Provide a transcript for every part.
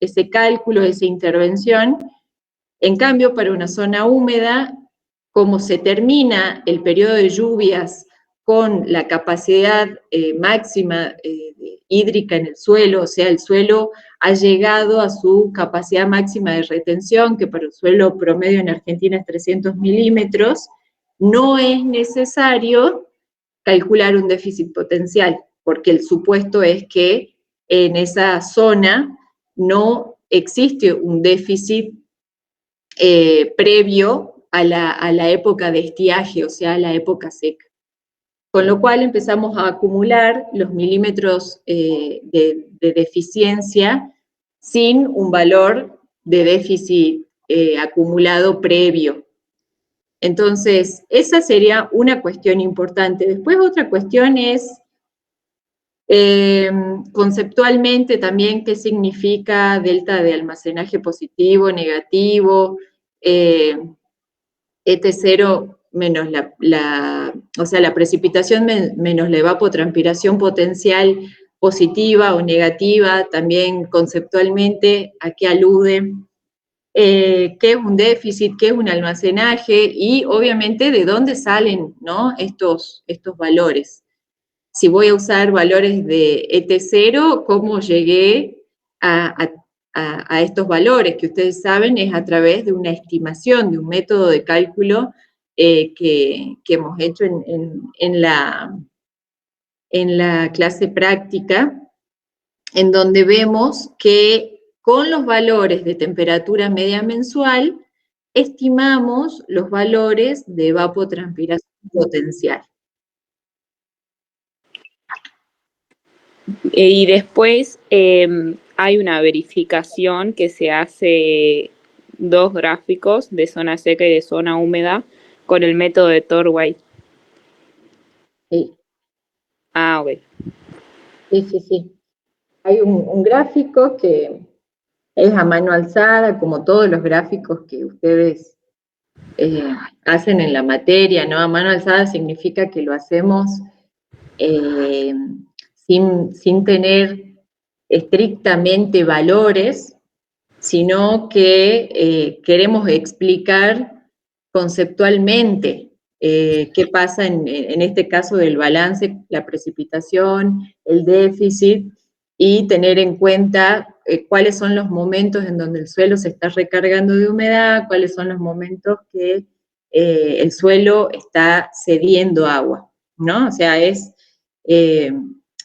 ese cálculo, esa intervención. En cambio, para una zona húmeda, como se termina el periodo de lluvias con la capacidad máxima hídrica en el suelo, o sea, el suelo ha llegado a su capacidad máxima de retención, que para el suelo promedio en Argentina es 300 milímetros, no es necesario calcular un déficit potencial, porque el supuesto es que en esa zona no existe un déficit previo a la época de estiaje, o sea, a la época seca. Con lo cual empezamos a acumular los milímetros de deficiencia sin un valor de déficit acumulado previo. Entonces, esa sería una cuestión importante. Después otra cuestión es conceptualmente también qué significa delta de almacenaje positivo, negativo, ET0 menos o sea, la precipitación menos la evapotranspiración potencial positiva o negativa, también conceptualmente a qué alude, qué es un déficit, qué es un almacenaje y obviamente de dónde salen, ¿no?, estos valores. Si voy a usar valores de ET0, ¿cómo llegué a estos valores? Que ustedes saben es a través de una estimación, de un método de cálculo que hemos hecho en la clase práctica, en donde vemos que con los valores de temperatura media mensual estimamos los valores de evapotranspiración potencial. Y después hay una verificación que se hace 2 gráficos de zona seca y de zona húmeda con el método de Torway. Sí. Ah, ok. Sí. Hay un gráfico que es a mano alzada, como todos los gráficos que ustedes hacen en la materia, ¿no? A mano alzada significa que lo hacemos sin tener estrictamente valores, sino que queremos explicar conceptualmente qué pasa en este caso del balance, la precipitación, el déficit, y tener en cuenta cuáles son los momentos en donde el suelo se está recargando de humedad, cuáles son los momentos que el suelo está cediendo agua, ¿no? O sea, es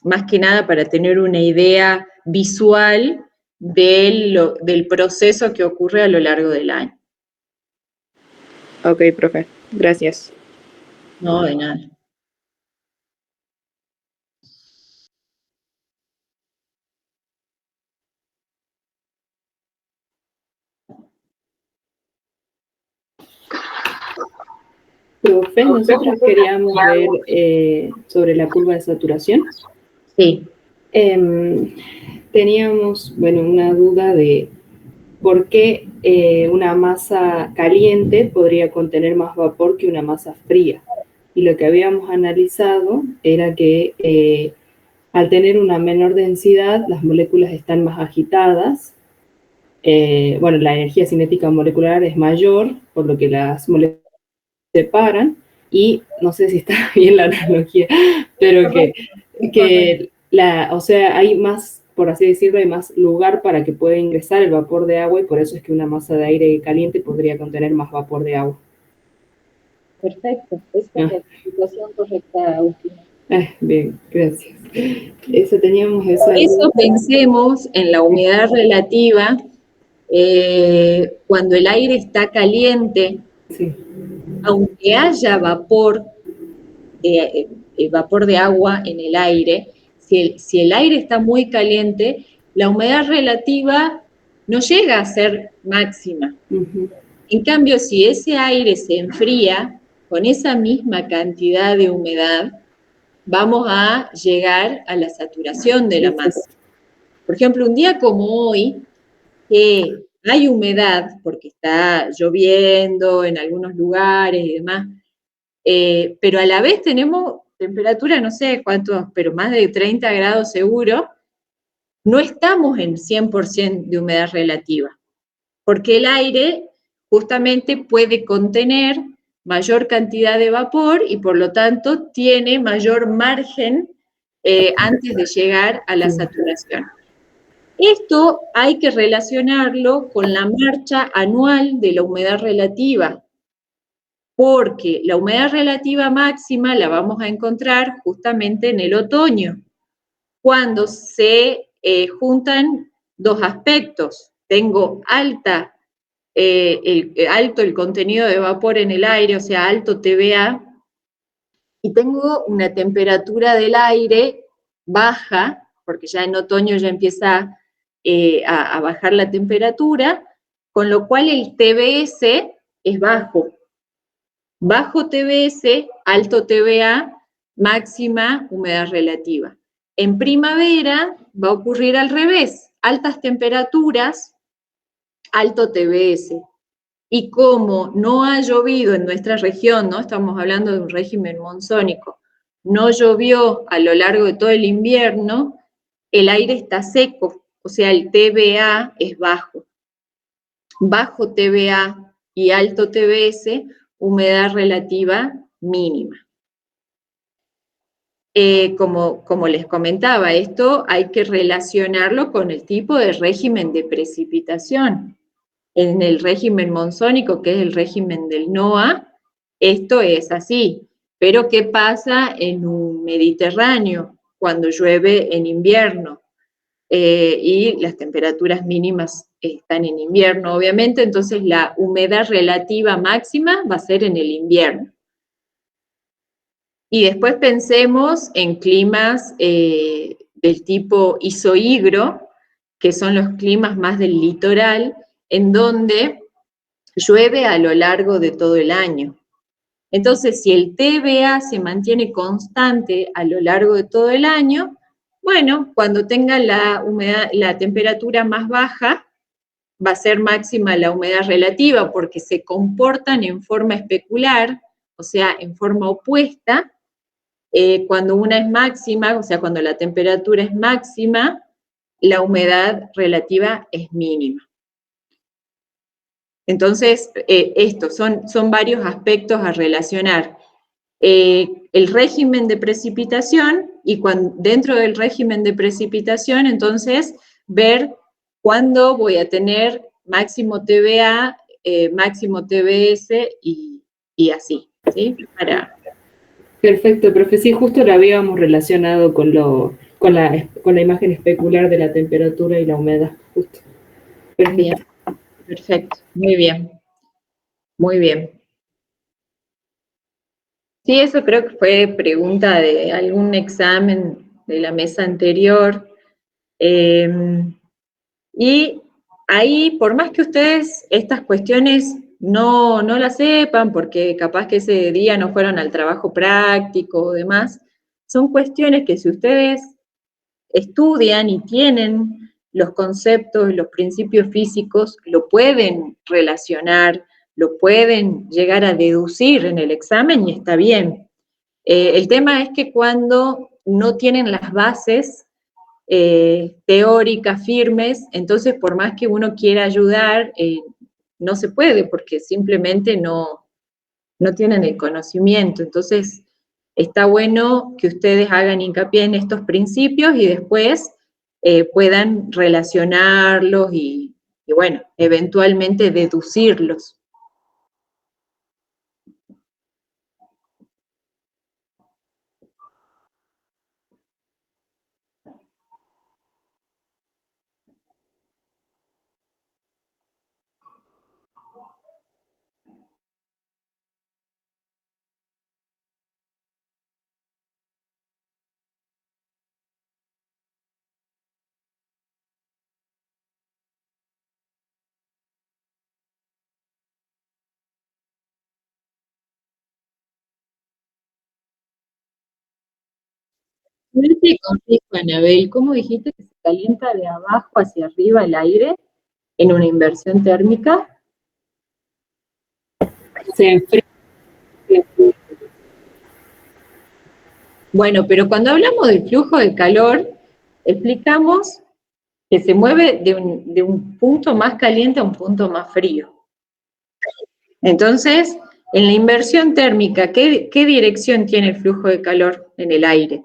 más que nada para tener una idea visual del proceso que ocurre a lo largo del año. Ok, profe. Gracias. No, de nada. Profe, nosotros queríamos ver sobre la curva de saturación. Sí. Teníamos, bueno, una duda de por qué una masa caliente podría contener más vapor que una masa fría. Y lo que habíamos analizado era que al tener una menor densidad, las moléculas están más agitadas. Bueno, la energía cinética molecular es mayor, por lo que las moléculas se separan, y no sé si está bien la analogía, pero o sea, hay más, por así decirlo, hay más lugar para que pueda ingresar el vapor de agua, y por eso es que una masa de aire caliente podría contener más vapor de agua. Perfecto, esa es la explicación correcta, Agustina. Bien, gracias. Teníamos esa Por eso pensemos en la humedad relativa cuando el aire está caliente, sí, aunque haya vapor de agua en el aire, si el aire está muy caliente, la humedad relativa no llega a ser máxima. En cambio, si ese aire se enfría, con esa misma cantidad de humedad, vamos a llegar a la saturación de la masa. Por ejemplo, un día como hoy, que hay humedad, porque está lloviendo en algunos lugares y demás, pero a la vez tenemos temperatura, no sé cuántos, pero más de 30 grados seguro, no estamos en 100% de humedad relativa, porque el aire justamente puede contener mayor cantidad de vapor y por lo tanto tiene mayor margen antes de llegar a la saturación. Esto hay que relacionarlo con la marcha anual de la humedad relativa, porque la humedad relativa máxima la vamos a encontrar justamente en el otoño, cuando se juntan dos aspectos. Tengo alto el contenido de vapor en el aire, o sea, alto TVA, y tengo una temperatura del aire baja, porque ya en otoño ya empieza a bajar la temperatura, con lo cual el TBS es bajo. Bajo TBS, alto TVA, máxima humedad relativa. En primavera va a ocurrir al revés, altas temperaturas, alto TBS. Y como no ha llovido en nuestra región, ¿no? Estamos hablando de un régimen monzónico, no llovió a lo largo de todo el invierno, el aire está seco, o sea, el TVA es bajo. Bajo TVA y alto TBS, humedad relativa mínima. Como les comentaba, esto hay que relacionarlo con el tipo de régimen de precipitación. En el régimen monzónico, que es el régimen del NOAA, esto es así. Pero ¿qué pasa en un Mediterráneo cuando llueve en invierno? Y las temperaturas mínimas están en invierno, obviamente, entonces la humedad relativa máxima va a ser en el invierno. Y después pensemos en climas del tipo isohigro, que son los climas más del litoral, en donde llueve a lo largo de todo el año. Entonces, si el TVA se mantiene constante a lo largo de todo el año, bueno, cuando tenga la temperatura más baja, va a ser máxima la humedad relativa porque se comportan en forma especular, o sea, en forma opuesta. Cuando una es máxima, o sea, cuando la temperatura es máxima, la humedad relativa es mínima. Entonces, estos son varios aspectos a relacionar. El régimen de precipitación y dentro del régimen de precipitación, entonces, ver cuándo voy a tener máximo TVA, máximo TBS y así, ¿sí? Perfecto, profe. Sí, justo lo habíamos relacionado con la imagen especular de la temperatura y la humedad, justo. Bien, perfecto, muy bien, muy bien. Sí, eso creo que fue pregunta de algún examen de la mesa anterior. Y ahí, por más que ustedes estas cuestiones no las sepan, porque capaz que ese día no fueron al trabajo práctico o demás, son cuestiones que si ustedes estudian y tienen los conceptos, los principios físicos, lo pueden relacionar, lo pueden llegar a deducir en el examen y está bien. El tema es que cuando no tienen las bases teóricas firmes, entonces por más que uno quiera ayudar, no se puede porque simplemente no tienen el conocimiento. Entonces está bueno que ustedes hagan hincapié en estos principios y después puedan relacionarlos y bueno, eventualmente deducirlos. No te contesto, Anabel, ¿cómo dijiste que se calienta de abajo hacia arriba el aire en una inversión térmica? Se enfría. Bueno, pero cuando hablamos del flujo de calor, explicamos que se mueve de un punto más caliente a un punto más frío. Entonces, en la inversión térmica, ¿qué dirección tiene el flujo de calor en el aire?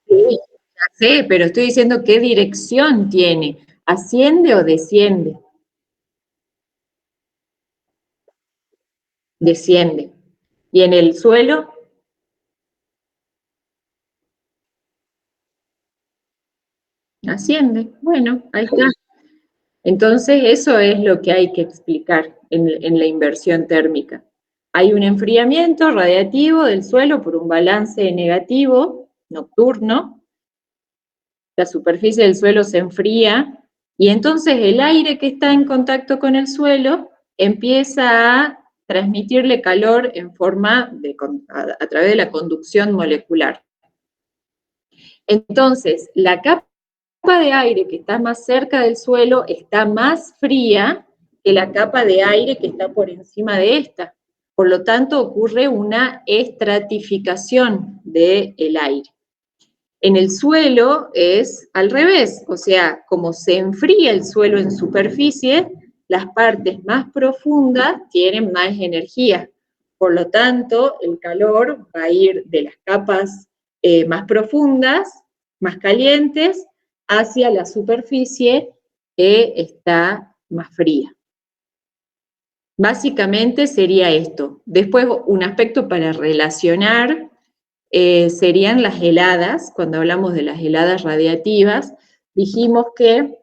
Sí, ya sé, pero estoy diciendo qué dirección tiene. ¿Asciende o desciende? Desciende. ¿Y en el suelo? Asciende. Bueno, ahí está. Entonces, eso es lo que hay que explicar en la inversión térmica. Hay un enfriamiento radiativo del suelo por un balance negativo nocturno, la superficie del suelo se enfría y entonces el aire que está en contacto con el suelo empieza a transmitirle calor en forma a través de la conducción molecular. Entonces, la capa de aire que está más cerca del suelo está más fría que la capa de aire que está por encima de esta. Por lo tanto, ocurre una estratificación del aire. En el suelo es al revés, o sea, como se enfría el suelo en superficie, las partes más profundas tienen más energía. Por lo tanto, el calor va a ir de las capas más profundas, más calientes, hacia la superficie que está más fría. Básicamente sería esto. Después, un aspecto para relacionar serían las heladas. Cuando hablamos de las heladas radiativas, dijimos que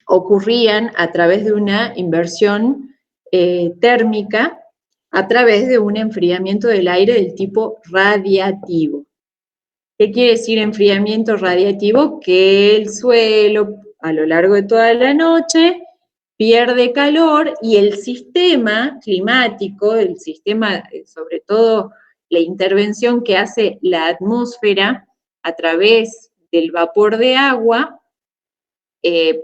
ocurrían a través de una inversión térmica, a través de un enfriamiento del aire del tipo radiativo. ¿Qué quiere decir enfriamiento radiativo? Que el suelo a lo largo de toda la noche pierde calor y el sistema climático, el sistema, sobre todo la intervención que hace la atmósfera a través del vapor de agua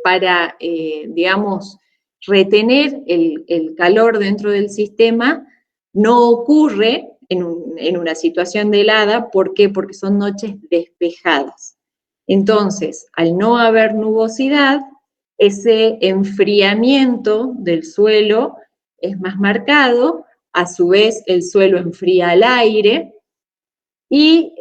para, digamos, retener el calor dentro del sistema, no ocurre en una situación de helada. ¿Por qué? Porque son noches despejadas. Entonces, al no haber nubosidad, ese enfriamiento del suelo es más marcado, a su vez el suelo enfría al aire, y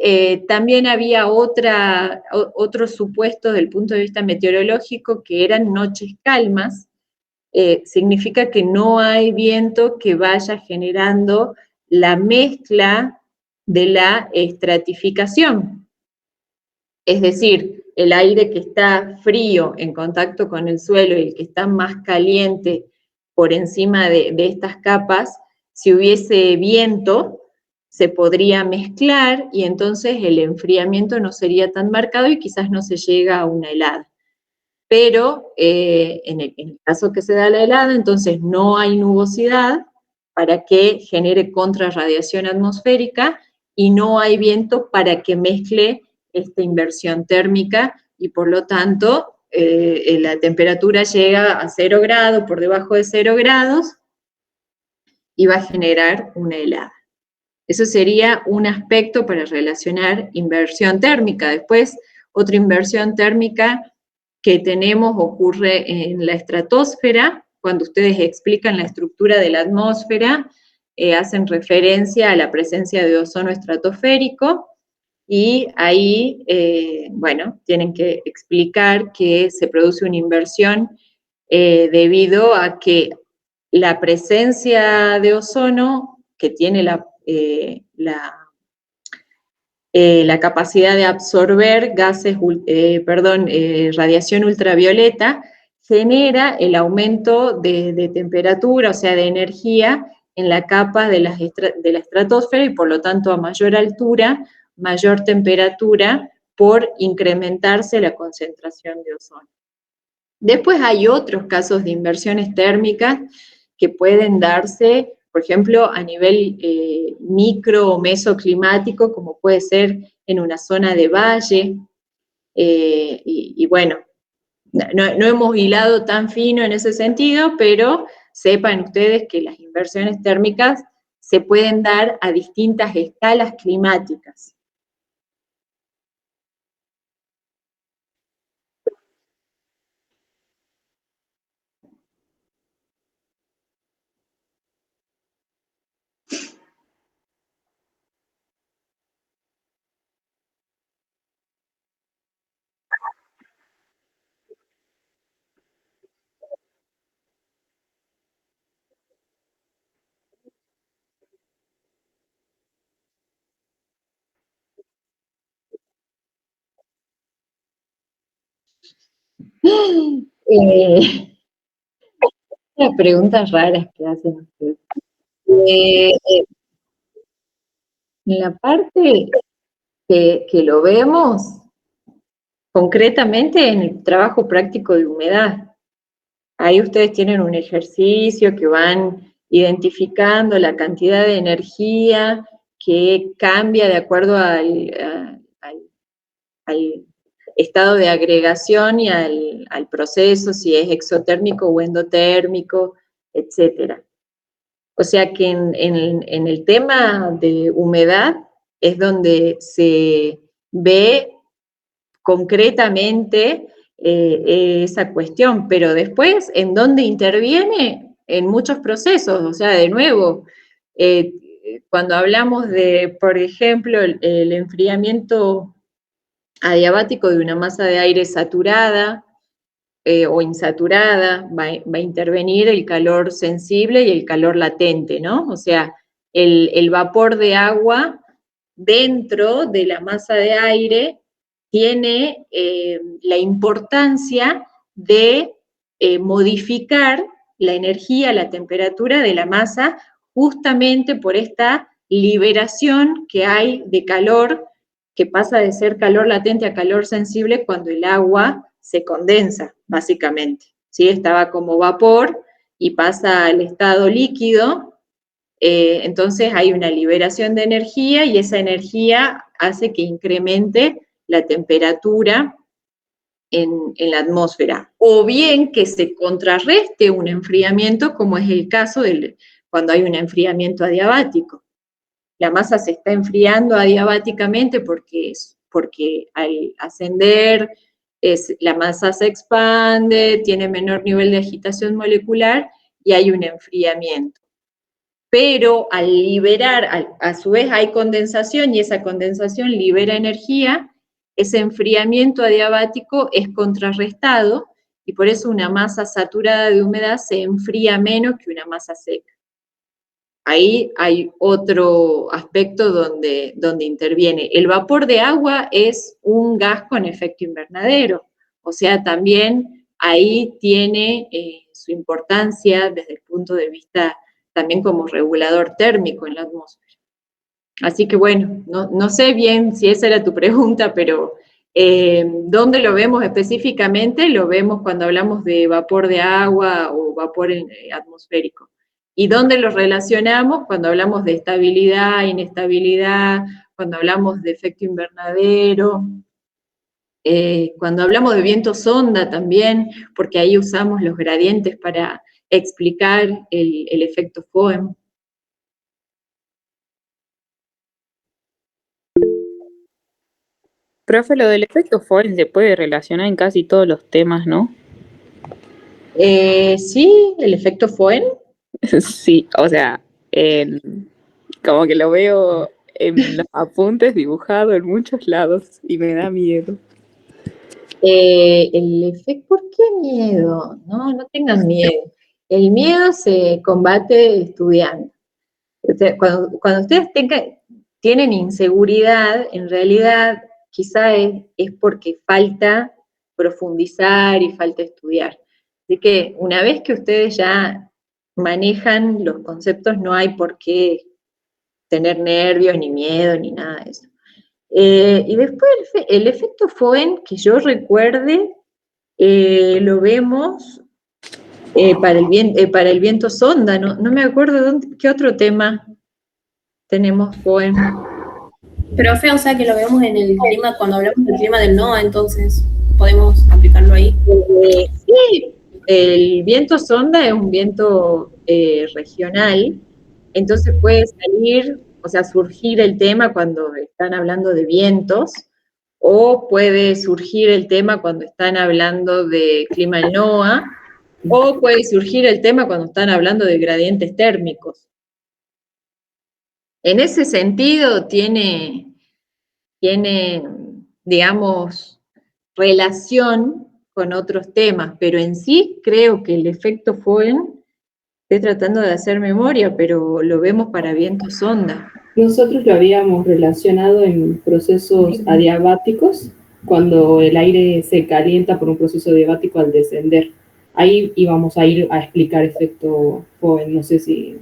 también había otros supuestos desde el punto de vista meteorológico que eran noches calmas. Significa que no hay viento que vaya generando la mezcla de la estratificación. Es decir, el aire que está frío en contacto con el suelo y el que está más caliente por encima de estas capas, si hubiese viento, se podría mezclar y entonces el enfriamiento no sería tan marcado y quizás no se llega a una helada. Pero en el caso que se da la helada, entonces no hay nubosidad para que genere contrarradiación atmosférica y no hay viento para que mezcle esta inversión térmica y por lo tanto la temperatura llega a 0 grados, por debajo de 0 grados, y va a generar una helada. Eso sería un aspecto para relacionar inversión térmica. Después, otra inversión térmica que tenemos ocurre en la estratosfera. Cuando ustedes explican la estructura de la atmósfera, hacen referencia a la presencia de ozono estratosférico y ahí, bueno, tienen que explicar que se produce una inversión debido a que la presencia de ozono, que tiene la capacidad de absorber gases, radiación ultravioleta, genera el aumento de temperatura, o sea, de energía en la capa de la estratosfera y por lo tanto a mayor altura, mayor temperatura por incrementarse la concentración de ozono. Después hay otros casos de inversiones térmicas que pueden darse, por ejemplo, a nivel micro o mesoclimático, como puede ser en una zona de valle, y bueno, no hemos hilado tan fino en ese sentido, pero sepan ustedes que las inversiones térmicas se pueden dar a distintas escalas climáticas. Las preguntas raras que hacen ustedes. En la parte que lo vemos, concretamente en el trabajo práctico de humedad. Ahí ustedes tienen un ejercicio que van identificando la cantidad de energía que cambia de acuerdo al estado de agregación y al proceso, si es exotérmico o endotérmico, etcétera. O sea que en el tema de humedad es donde se ve concretamente esa cuestión, pero después, ¿en dónde interviene? En muchos procesos, o sea, de nuevo, cuando hablamos de, por ejemplo, el enfriamiento adiabático de una masa de aire saturada o insaturada, va a intervenir el calor sensible y el calor latente, ¿no? O sea, el vapor de agua dentro de la masa de aire tiene la importancia de modificar la energía, la temperatura de la masa, justamente por esta liberación que hay de calor, que pasa de ser calor latente a calor sensible cuando el agua se condensa, básicamente. ¿Sí? Estaba como vapor y pasa al estado líquido, entonces hay una liberación de energía y esa energía hace que incremente la temperatura en la atmósfera, o bien que se contrarreste un enfriamiento, como es el caso cuando hay un enfriamiento adiabático. La masa se está enfriando adiabáticamente porque al ascender la masa se expande, tiene menor nivel de agitación molecular y hay un enfriamiento. Pero al liberar, a su vez hay condensación y esa condensación libera energía, ese enfriamiento adiabático es contrarrestado y por eso una masa saturada de humedad se enfría menos que una masa seca. Ahí hay otro aspecto donde interviene. El vapor de agua es un gas con efecto invernadero, o sea, también ahí tiene su importancia desde el punto de vista también como regulador térmico en la atmósfera. Así que bueno, no sé bien si esa era tu pregunta, pero ¿dónde lo vemos específicamente? Lo vemos cuando hablamos de vapor de agua o vapor atmosférico. ¿Y dónde lo relacionamos? Cuando hablamos de estabilidad, inestabilidad, cuando hablamos de efecto invernadero, cuando hablamos de viento sonda también, porque ahí usamos los gradientes para explicar el efecto Foehn. Profe, lo del efecto Foehn se puede relacionar en casi todos los temas, ¿no? Sí, el efecto Foehn. Sí, o sea, como que lo veo en los apuntes dibujado en muchos lados y me da miedo. El efecto, ¿por qué miedo? No tengan miedo. El miedo se combate estudiando. O sea, cuando ustedes tienen inseguridad, en realidad quizá es porque falta profundizar y falta estudiar. Así que una vez que ustedes ya manejan los conceptos, no hay por qué tener nervios, ni miedo, ni nada de eso. Y después el efecto Foehn, que yo recuerde, lo vemos para el viento sonda, no me acuerdo qué otro tema tenemos Foehn. Profe, o sea que lo vemos en el clima, cuando hablamos del clima del NOAA, entonces podemos aplicarlo ahí. Sí, el viento sonda es un viento regional Entonces puede salir, o sea, surgir el tema cuando están hablando de vientos, o puede surgir el tema cuando están hablando de clima en NOAA, o puede surgir el tema cuando están hablando de gradientes térmicos. En ese sentido tiene, digamos, relación con otros temas, pero en sí creo que el efecto Foehn, estoy tratando de hacer memoria, pero lo vemos para vientos sonda. Nosotros lo habíamos relacionado en procesos adiabáticos, cuando el aire se calienta por un proceso adiabático al descender. Ahí íbamos a ir a explicar efecto Foehn. No sé si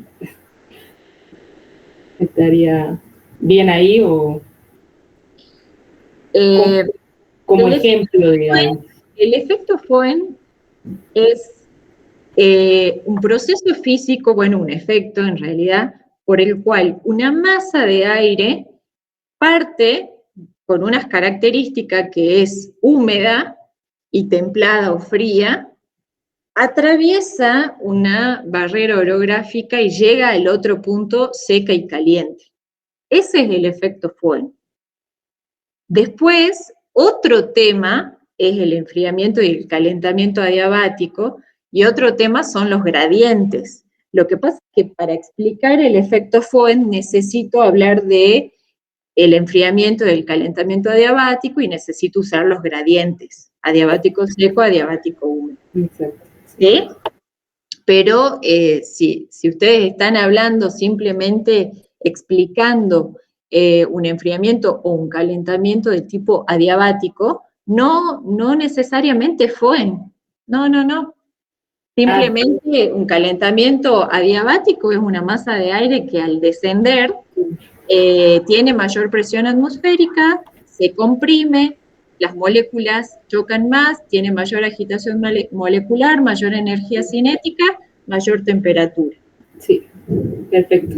estaría bien ahí o como ejemplo, digamos. El efecto Foehn es un proceso físico, bueno, un efecto en realidad, por el cual una masa de aire parte con unas características que es húmeda y templada o fría, atraviesa una barrera orográfica y llega al otro punto seca y caliente. Ese es el efecto Foehn. Después, otro tema es el enfriamiento y el calentamiento adiabático, y otro tema son los gradientes. Lo que pasa es que para explicar el efecto Foehn necesito hablar de el enfriamiento y el calentamiento adiabático y necesito usar los gradientes, adiabático seco, adiabático húmedo. ¿Sí? Pero si ustedes están hablando simplemente explicando un enfriamiento o un calentamiento de tipo adiabático, no necesariamente Foehn. No. Simplemente un calentamiento adiabático es una masa de aire que al descender tiene mayor presión atmosférica, se comprime, las moléculas chocan más, tiene mayor agitación molecular, mayor energía cinética, mayor temperatura. Sí, perfecto.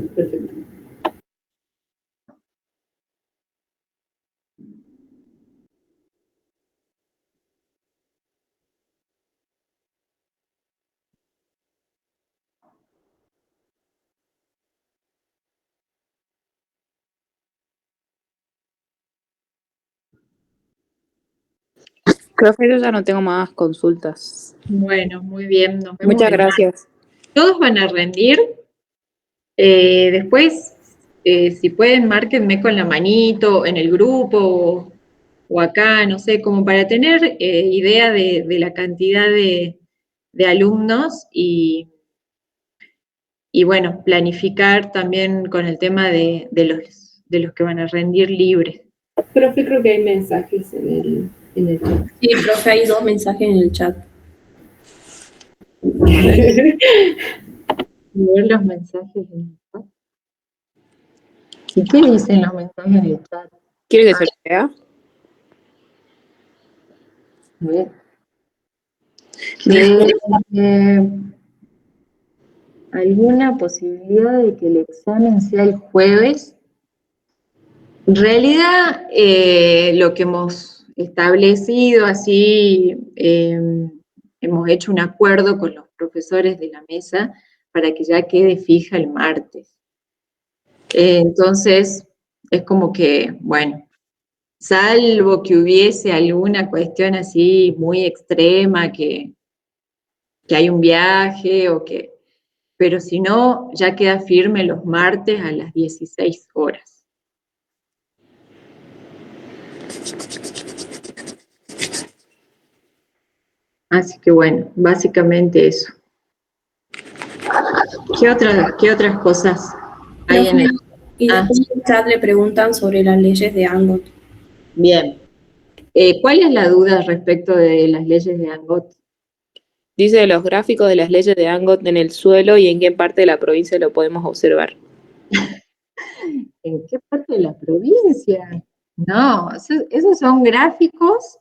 Profe, yo ya no tengo más consultas. Bueno, muy bien. Nos vemos. Muchas gracias. Todos van a rendir. Después, si pueden, márquenme con la manito en el grupo o acá, no sé, como para tener idea de la cantidad de alumnos y bueno, planificar también con el tema de los que van a rendir libres. Profe, creo que hay mensajes en el chat. Sí, profe, hay 2 mensajes en el chat. Ver los mensajes en el chat. ¿Y qué dicen los mensajes en el chat? ¿Quiere que se lo lea? ¿Alguna posibilidad de que el examen sea el jueves? En realidad, lo que hemos establecido así, hemos hecho un acuerdo con los profesores de la mesa para que ya quede fija el martes. Entonces, es como que, bueno, salvo que hubiese alguna cuestión así muy extrema, que hay un viaje o que... Pero si no, ya queda firme los martes a las 16 horas. Así que bueno, básicamente eso. ¿Qué otras cosas hay en el...? Y después en el chat le preguntan sobre las leyes de Angot. Bien. ¿Cuál es la duda respecto de las leyes de Angot? Dice los gráficos de las leyes de Angot en el suelo y en qué parte de la provincia lo podemos observar. ¿En qué parte de la provincia? No, esos son gráficos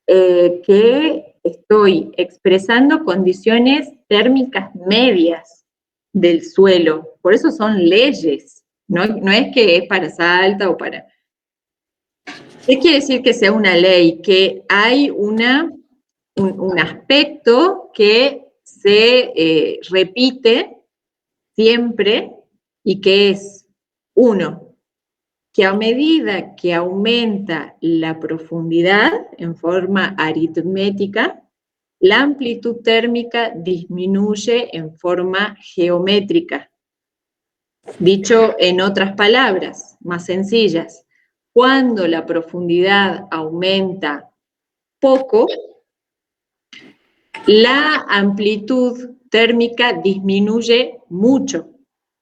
que estoy expresando condiciones térmicas medias del suelo. Por eso son leyes. No es que es para Salta o para... ¿Qué quiere decir que sea una ley? Que hay un aspecto que se repite siempre y que es, 1, que a medida que aumenta la profundidad en forma aritmética, la amplitud térmica disminuye en forma geométrica. Dicho en otras palabras, más sencillas, cuando la profundidad aumenta poco, la amplitud térmica disminuye mucho,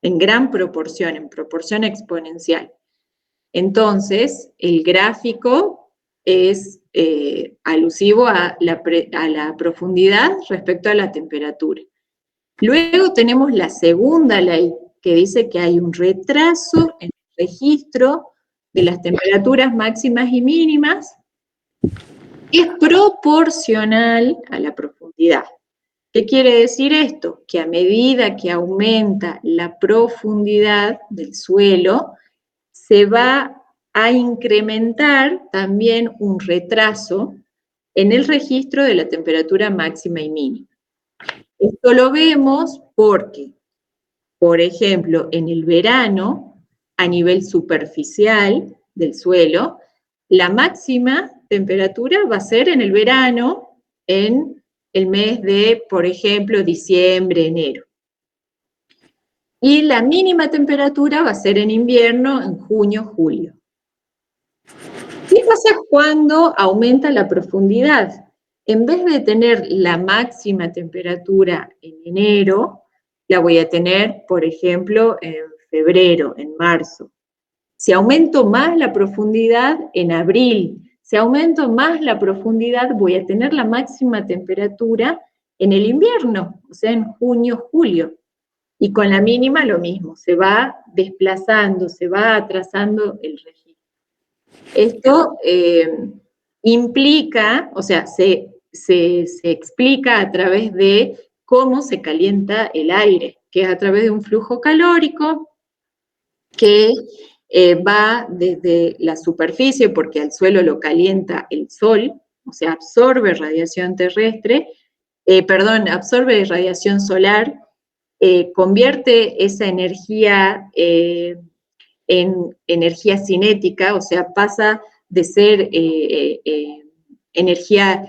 en gran proporción, en proporción exponencial. Entonces, el gráfico es alusivo a la profundidad respecto a la temperatura. Luego tenemos la segunda ley, que dice que hay un retraso en el registro de las temperaturas máximas y mínimas, que es proporcional a la profundidad. ¿Qué quiere decir esto? Que a medida que aumenta la profundidad del suelo, se va a incrementar también un retraso en el registro de la temperatura máxima y mínima. Esto lo vemos porque, por ejemplo, en el verano, a nivel superficial del suelo, la máxima temperatura va a ser en el verano, en el mes de, por ejemplo, diciembre, enero. Y la mínima temperatura va a ser en invierno, en junio, julio. ¿Qué pasa cuando aumenta la profundidad? En vez de tener la máxima temperatura en enero, la voy a tener, por ejemplo, en febrero, en marzo. Si aumento más la profundidad, en abril. Si aumento más la profundidad, voy a tener la máxima temperatura en el invierno, o sea, en junio, julio. Y con la mínima lo mismo, se va desplazando, se va atrasando el registro. Esto implica, o sea, se explica a través de cómo se calienta el aire, que es a través de un flujo calórico que va desde la superficie, porque al suelo lo calienta el sol, o sea, absorbe radiación terrestre, absorbe radiación solar, convierte esa energía en energía cinética, o sea, pasa de ser energía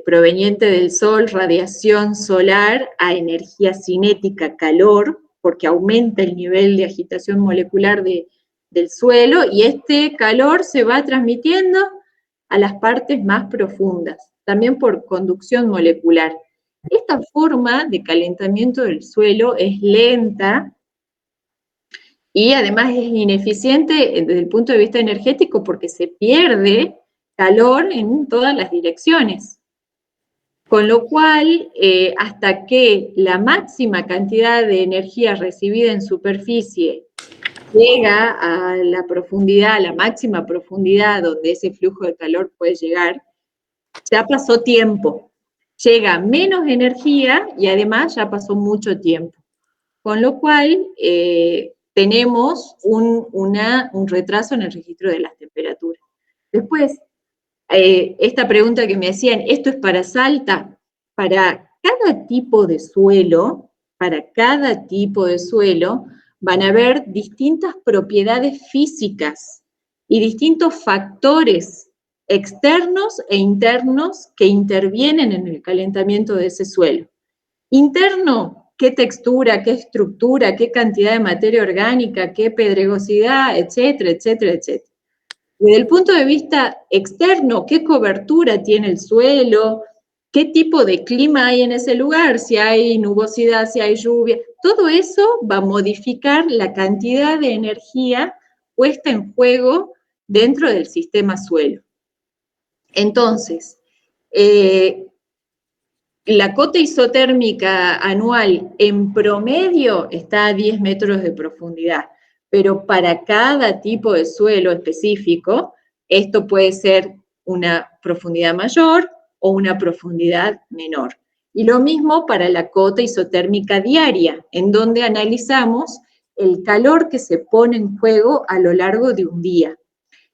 proveniente del sol, radiación solar, a energía cinética, calor, porque aumenta el nivel de agitación molecular del suelo, y este calor se va transmitiendo a las partes más profundas, también por conducción molecular. Esta forma de calentamiento del suelo es lenta y además es ineficiente desde el punto de vista energético porque se pierde calor en todas las direcciones. Con lo cual, hasta que la máxima cantidad de energía recibida en superficie llega a la profundidad, a la máxima profundidad donde ese flujo de calor puede llegar, ya pasó tiempo. Llega menos energía y además ya pasó mucho tiempo. Con lo cual, tenemos un retraso en el registro de las temperaturas. Después, esta pregunta que me hacían, ¿esto es para Salta? Para cada tipo de suelo, van a haber distintas propiedades físicas y distintos factores externos e internos que intervienen en el calentamiento de ese suelo. Interno, qué textura, qué estructura, qué cantidad de materia orgánica, qué pedregosidad, etcétera, etcétera, etcétera. Desde el punto de vista externo, qué cobertura tiene el suelo, qué tipo de clima hay en ese lugar, si hay nubosidad, si hay lluvia, todo eso va a modificar la cantidad de energía puesta en juego dentro del sistema suelo. Entonces, la cota isotérmica anual en promedio está a 10 metros de profundidad, pero para cada tipo de suelo específico, esto puede ser una profundidad mayor o una profundidad menor. Y lo mismo para la cota isotérmica diaria, en donde analizamos el calor que se pone en juego a lo largo de un día,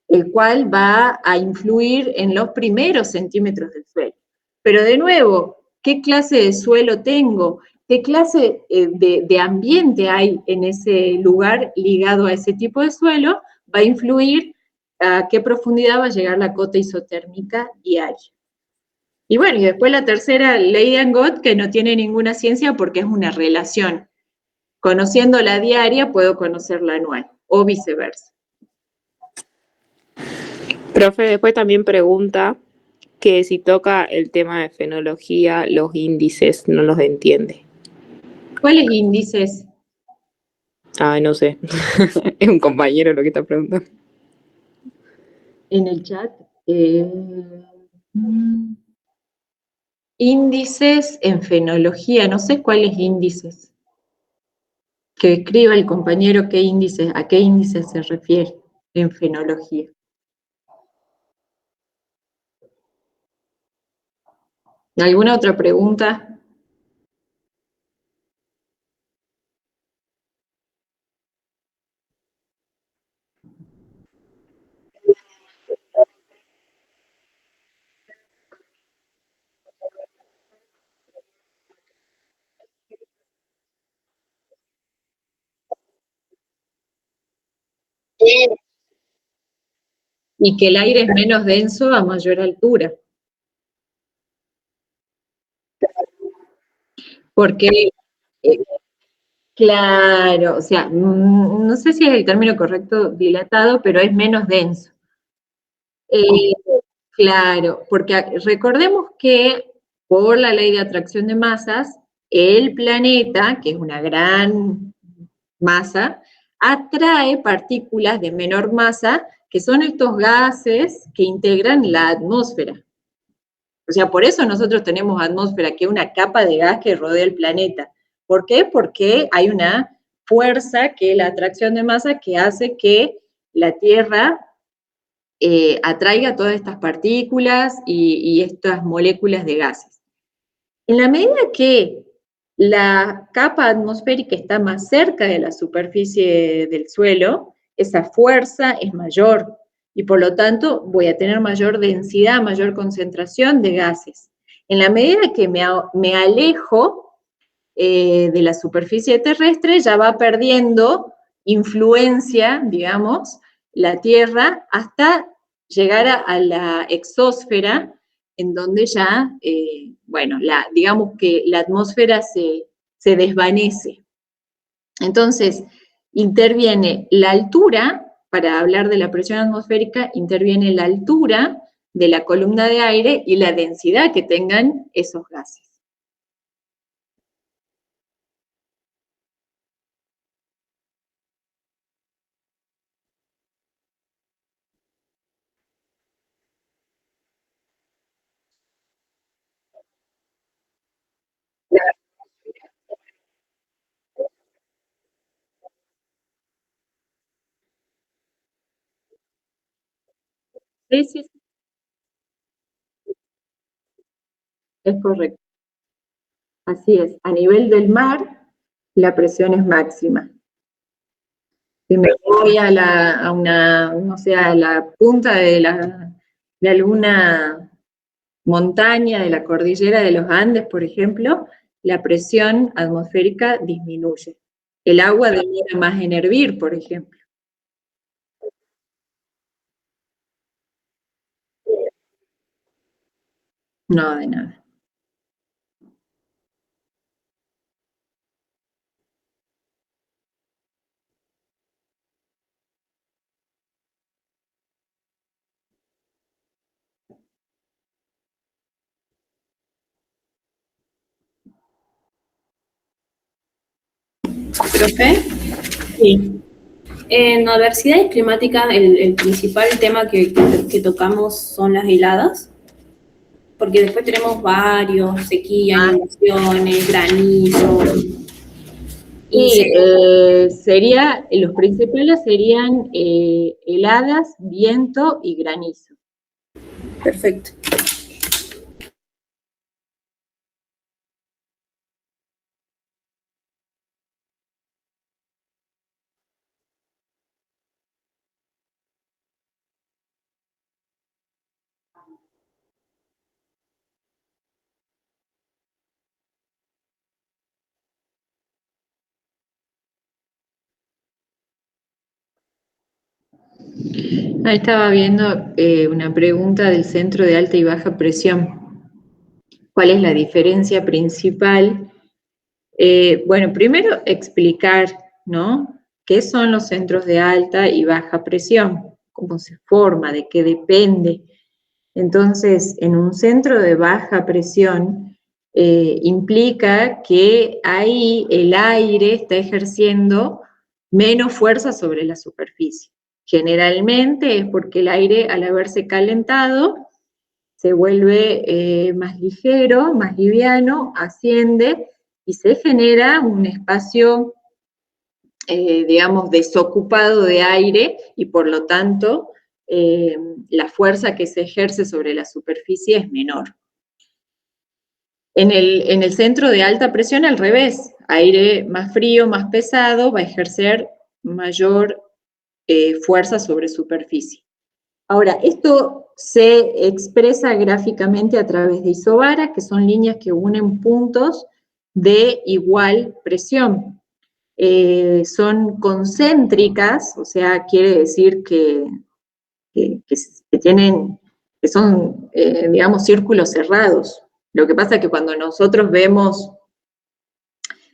el cual va a influir en los primeros centímetros del suelo. Pero de nuevo, ¿qué clase de suelo tengo? qué clase de ambiente hay en ese lugar ligado a ese tipo de suelo, va a influir a qué profundidad va a llegar la cota isotérmica diaria. Y bueno, y después la tercera ley de Angot, que no tiene ninguna ciencia porque es una relación. Conociendo la diaria, puedo conocer la anual, o viceversa. Profe, después también pregunta que si toca el tema de fenología, los índices no los entiende. ¿Cuáles índices? Ay, no sé. Es un compañero lo que está preguntando. En el chat. Índices en fenología, no sé cuáles índices. Que escriba el compañero qué índices, a qué índices se refiere en fenología. ¿Alguna otra pregunta? Y que el aire es menos denso a mayor altura. Porque, claro, o sea, no sé si es el término correcto dilatado, pero es menos denso. Eh, claro, porque recordemos que por la ley de atracción de masas, el planeta, que es una gran masa, atrae partículas de menor masa, que son estos gases que integran la atmósfera. O sea, por eso nosotros tenemos atmósfera, que es una capa de gas que rodea el planeta. ¿Por qué? Porque hay una fuerza, que es la atracción de masa, que hace que la Tierra atraiga todas estas partículas y estas moléculas de gases. En la medida que la capa atmosférica está más cerca de la superficie del suelo, esa fuerza es mayor y por lo tanto voy a tener mayor densidad, mayor concentración de gases. En la medida que me alejo de la superficie terrestre, ya va perdiendo influencia, digamos, la Tierra hasta llegar a la exósfera, en donde ya, bueno, digamos que la atmósfera se desvanece. Entonces, interviene la altura, para hablar de la presión atmosférica, interviene la altura de la columna de aire y la densidad que tengan esos gases. Sí, sí, sí, es correcto. Así es. A nivel del mar, la presión es máxima. Si me voy no sé, a la punta de alguna montaña de la cordillera de los Andes, por ejemplo, la presión atmosférica disminuye. El agua demora más en hervir, por ejemplo. No, de nada. Profe, Sí. en adversidades climáticas el principal tema que tocamos son las heladas, porque después tenemos varios, sequía, inundaciones, granizo, Sí, incendios. los principales serían heladas, viento y granizo. Perfecto. Ahí estaba viendo una pregunta del centro de alta y baja presión. ¿Cuál es la diferencia principal? Bueno, primero explicar, ¿no? ¿Qué son los centros de alta y baja presión? ¿Cómo se forma? ¿De qué depende? Entonces, en un centro de baja presión implica que ahí el aire está ejerciendo menos fuerza sobre la superficie. Generalmente es porque el aire, al haberse calentado, se vuelve más ligero, más liviano, asciende y se genera un espacio, digamos, desocupado de aire y por lo tanto la fuerza que se ejerce sobre la superficie es menor. En el centro de alta presión, al revés, aire más frío, más pesado, va a ejercer mayor fuerza sobre superficie. Ahora, esto se expresa gráficamente a través de isobaras, que son líneas que unen puntos de igual presión. Son concéntricas, o sea, quiere decir que son, digamos, círculos cerrados. Lo que pasa es que cuando nosotros vemos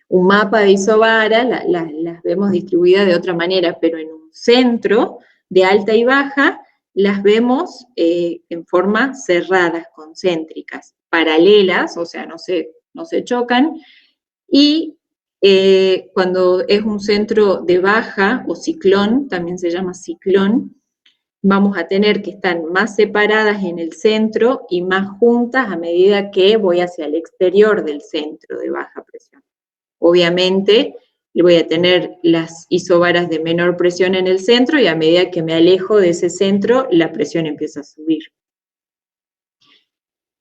un mapa de isobaras, las vemos distribuidas de otra manera, pero en un centro de alta y baja, las vemos en forma cerradas, concéntricas, paralelas, o sea, no se chocan, y cuando es un centro de baja o ciclón, también se llama ciclón, vamos a tener que estar más separadas en el centro y más juntas a medida que voy hacia el exterior del centro de baja presión. Obviamente, voy a tener las isobaras de menor presión en el centro y a medida que me alejo de ese centro, la presión empieza a subir.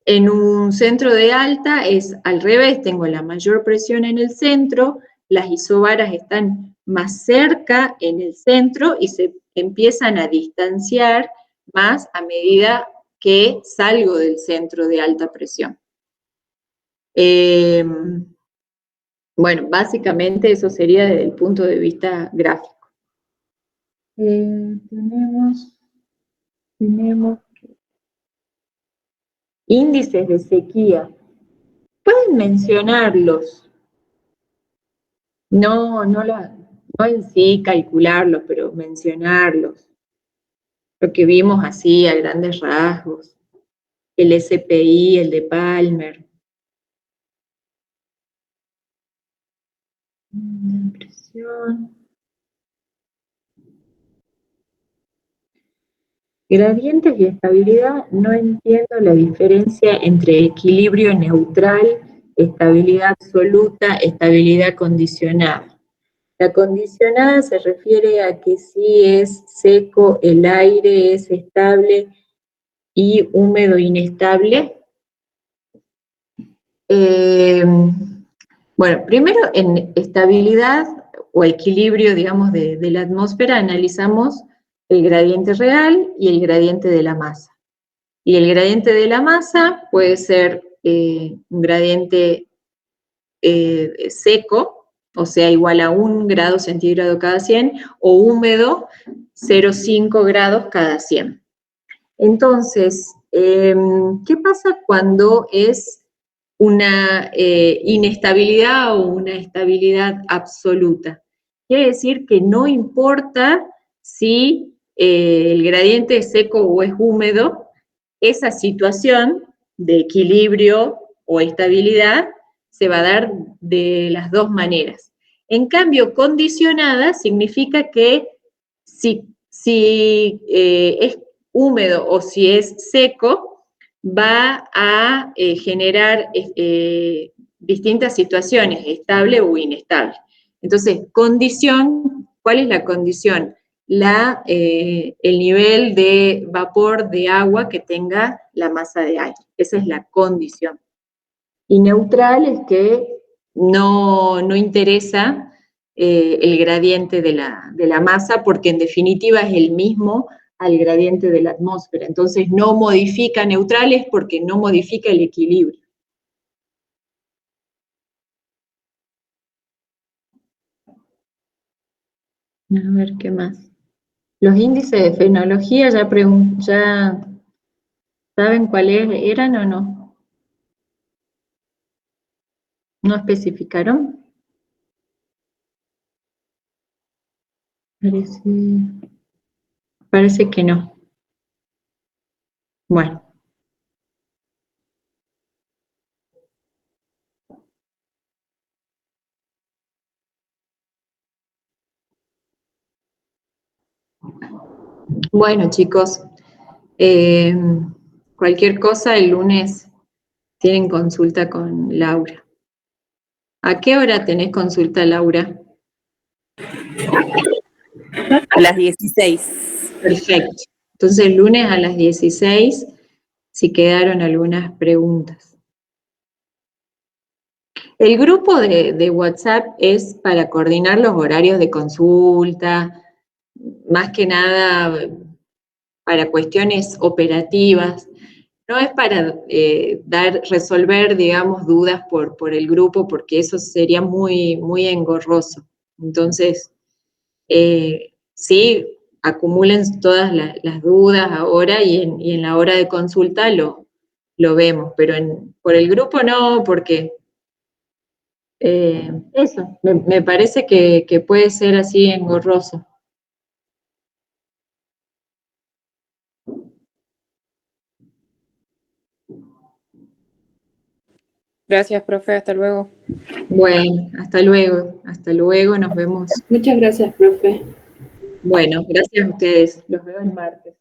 En un centro de alta es al revés, tengo la mayor presión en el centro, las isobaras están más cerca en el centro y se empiezan a distanciar más a medida que salgo del centro de alta presión. Bueno, básicamente eso sería desde el punto de vista gráfico. Tenemos índices de sequía. Pueden mencionarlos. No en sí calcularlos, pero mencionarlos. Lo que vimos así a grandes rasgos. El SPI, el de Palmer. Presión. Gradientes y estabilidad, no entiendo la diferencia entre equilibrio neutral, estabilidad absoluta, estabilidad condicionada. La condicionada se refiere a que si es seco, el aire es estable y húmedo inestable. Bueno, primero en estabilidad o equilibrio, digamos, de la atmósfera, analizamos el gradiente real y el gradiente de la masa. Y el gradiente de la masa puede ser un gradiente seco, o sea, igual a 1 grado centígrado cada 100, o húmedo, 0,5 grados cada 100. Entonces, ¿qué pasa cuando es una inestabilidad o una estabilidad absoluta? Quiere decir que no importa si el gradiente es seco o es húmedo, esa situación de equilibrio o estabilidad se va a dar de las dos maneras. En cambio, condicionada significa que si es húmedo o si es seco, va a generar distintas situaciones, estable o inestable. Entonces, condición, ¿cuál es la condición? El nivel de vapor de agua que tenga la masa de aire. Esa es la condición. Y neutral es que no interesa el gradiente de la masa, porque en definitiva es el mismo al gradiente de la atmósfera. Entonces no modifica neutrales porque no modifica el equilibrio. A ver, ¿qué más? Los índices de fenología ya saben cuáles eran o no. ¿No especificaron? Parece que no. Bueno. Bueno, chicos, cualquier cosa el lunes tienen consulta con Laura. ¿A qué hora tenés consulta, Laura? A las 16. Perfecto. Entonces, el lunes a las 16, si quedaron algunas preguntas. El grupo de WhatsApp es para coordinar los horarios de consulta, más que nada para cuestiones operativas. No es para resolver, digamos, dudas por el grupo, porque eso sería muy, muy engorroso. Entonces, sí, acumulen todas las dudas ahora y en la hora de consulta lo vemos, pero por el grupo no, porque eso, me parece que puede ser así engorroso. Gracias, profe, hasta luego. Bueno, hasta luego, nos vemos. Muchas gracias, profe. Bueno, gracias a ustedes, los veo el martes.